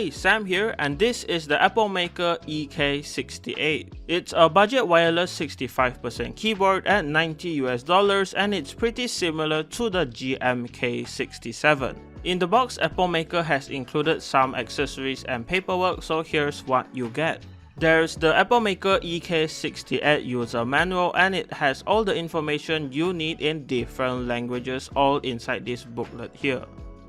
Hey, Sam here, and this is the Epomaker EK68. It's a budget wireless 65% keyboard at $90 and it's pretty similar to the GMK67. In the box, Epomaker has included some accessories and paperwork, so here's what you get. There's the Epomaker EK68 user manual, and it has all the information you need in different languages all inside this booklet here.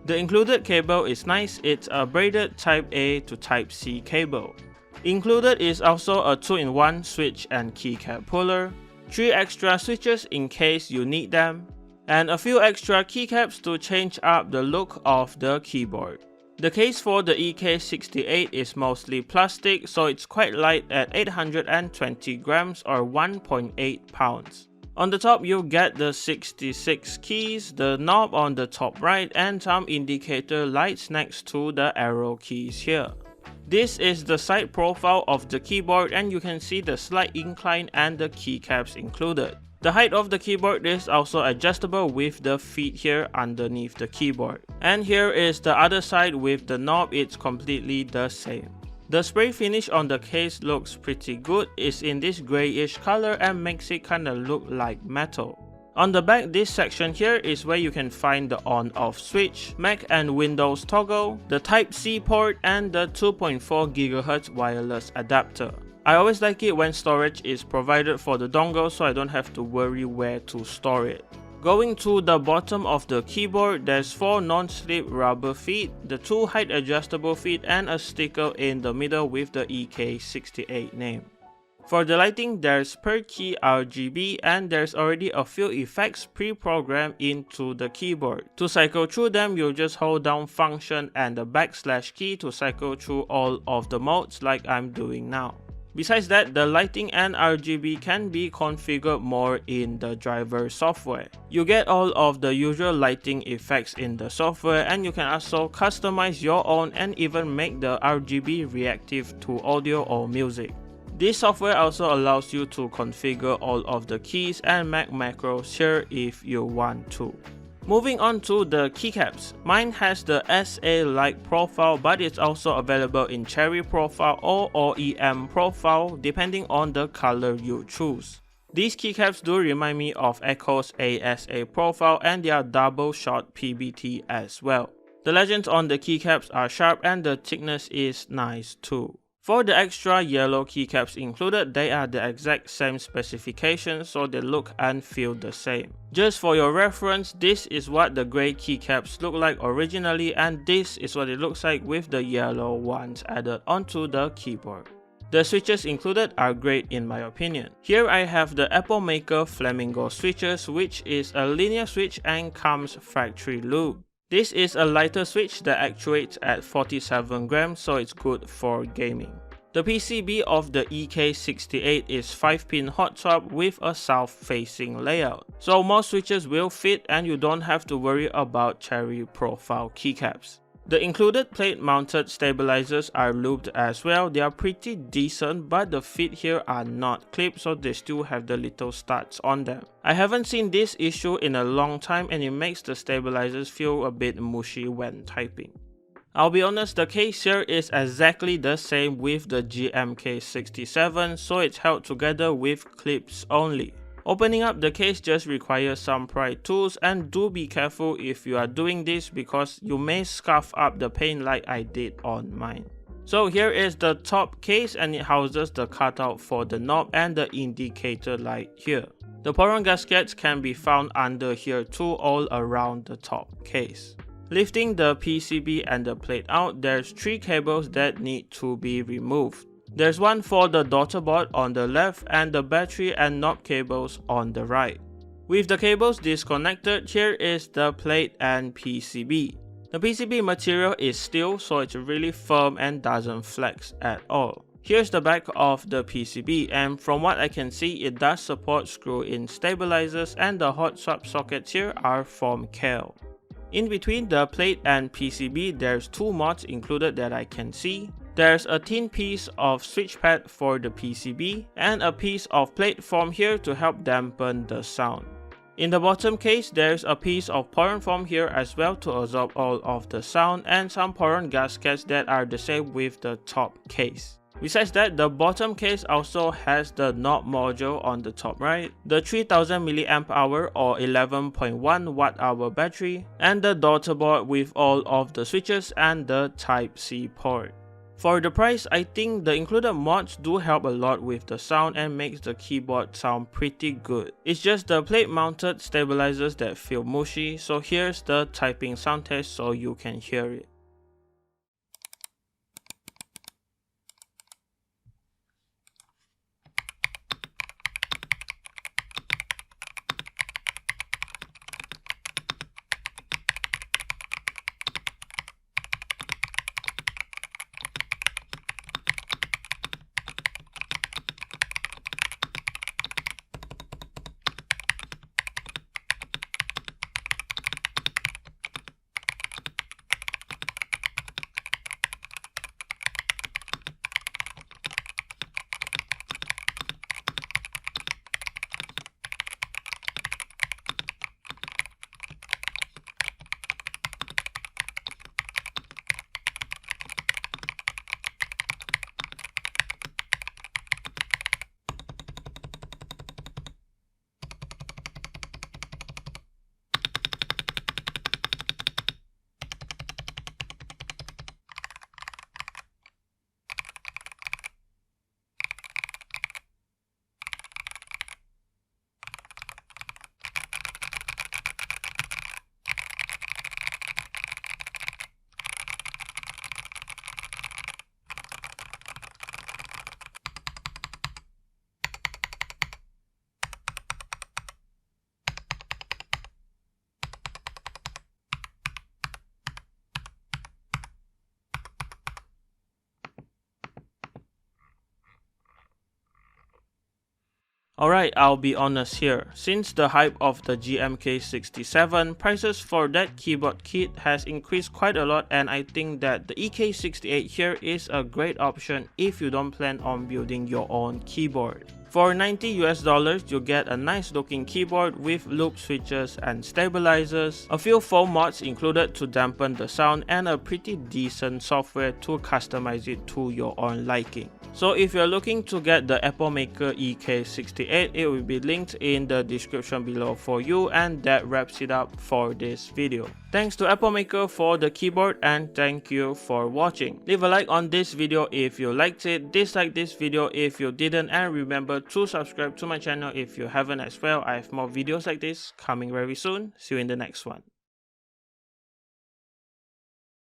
The included cable is nice. It's a braided Type A to Type C cable. Included is also a 2-in-1 switch and keycap puller, 3 extra switches in case you need them, and a few extra keycaps to change up the look of the keyboard. The case for the EK68 is mostly plastic, so it's quite light at 820 grams or 1.8 pounds. On the top, you get the 66 keys, the knob on the top right, and some indicator lights next to the arrow keys here. This is the side profile of the keyboard, and you can see the slight incline and the keycaps included. The height of the keyboard is also adjustable with the feet here underneath the keyboard. And here is the other side with the knob. It's completely the same. The spray finish on the case looks pretty good. It's in this grayish color and makes it kinda look like metal. On the back, this section here is where you can find the on-off switch, Mac and Windows toggle, the Type-C port, and the 2.4 GHz wireless adapter. I always like it when storage is provided for the dongle, so I don't have to worry where to store it. Going to the bottom of the keyboard, there's 4 non-slip rubber feet, the 2 height adjustable feet, and a sticker in the middle with the EK68 name. For the lighting, there's per key RGB, and there's already a few effects pre-programmed into the keyboard. To cycle through them, you'll just hold down function and the / key to cycle through all of the modes like I'm doing now. Besides that, the lighting and RGB can be configured more in the driver software. You get all of the usual lighting effects in the software, and you can also customize your own and even make the RGB reactive to audio or music. This software also allows you to configure all of the keys and Mac macros here if you want to. Moving on to the keycaps. Mine has the SA-like profile, but it's also available in cherry profile or OEM profile depending on the color you choose. These keycaps do remind me of Echo's ASA profile, and they are double shot PBT as well. The legends on the keycaps are sharp and the thickness is nice too. For the extra yellow keycaps included, they are the exact same specifications, so they look and feel the same. Just for your reference, this is what the grey keycaps look like originally, and this is what it looks like with the yellow ones added onto the keyboard. The switches included are great in my opinion. Here I have the Epomaker Flamingo switches, which is a linear switch and comes factory lube. This is a lighter switch that actuates at 47 grams, so it's good for gaming. The PCB of the EK68 is 5-pin hot swap with a south-facing layout, so most switches will fit and you don't have to worry about cherry profile keycaps. The included plate-mounted stabilizers are lubed as well. They are pretty decent, but the feet here are not clipped, so they still have the little studs on them. I haven't seen this issue in a long time, and it makes the stabilizers feel a bit mushy when typing. I'll be honest, the case here is exactly the same with the GMK67, so it's held together with clips only. Opening up the case just requires some pry tools, and do be careful if you are doing this because you may scuff up the paint like I did on mine. So here is the top case, and it houses the cutout for the knob and the indicator light here. The Tamron gaskets can be found under here too, all around the top case. Lifting the PCB and the plate out, there's 3 cables that need to be removed. There's one for the daughter board on the left and the battery and knob cables on the right. With the cables disconnected, here is the plate and PCB. The PCB material is steel, so it's really firm and doesn't flex at all. Here's the back of the PCB, and from what I can see, it does support screw-in stabilizers, and the hot swap sockets here are from Cal. In between the plate and PCB, there's 2 mods included that I can see. There's a thin piece of switch pad for the PCB and a piece of plate form here to help dampen the sound. In the bottom case, there's a piece of poron foam here as well to absorb all of the sound, and some poron gaskets that are the same with the top case. Besides that, the bottom case also has the knob module on the top right, the 3000 mAh or 11.1 Wh battery, and the daughter board with all of the switches and the Type-C port. For the price, I think the included mods do help a lot with the sound and makes the keyboard sound pretty good. It's just the plate mounted stabilizers that feel mushy, so here's the typing sound test so you can hear it. Alright, I'll be honest here. Since the hype of the GMK67, prices for that keyboard kit has increased quite a lot, and I think that the EK68 here is a great option if you don't plan on building your own keyboard. For $90 you get a nice looking keyboard with loop switches and stabilizers, a few foam mods included to dampen the sound, and a pretty decent software to customize it to your own liking. So if you're looking to get the Epomaker EK68, it will be linked in the description below for you, and that wraps it up for this video. Thanks to Epomaker for the keyboard, and thank you for watching. Leave a like on this video if you liked it, dislike this video if you didn't, and remember to subscribe to my channel if you haven't as well. I have more videos like this coming very soon. See you in the next one.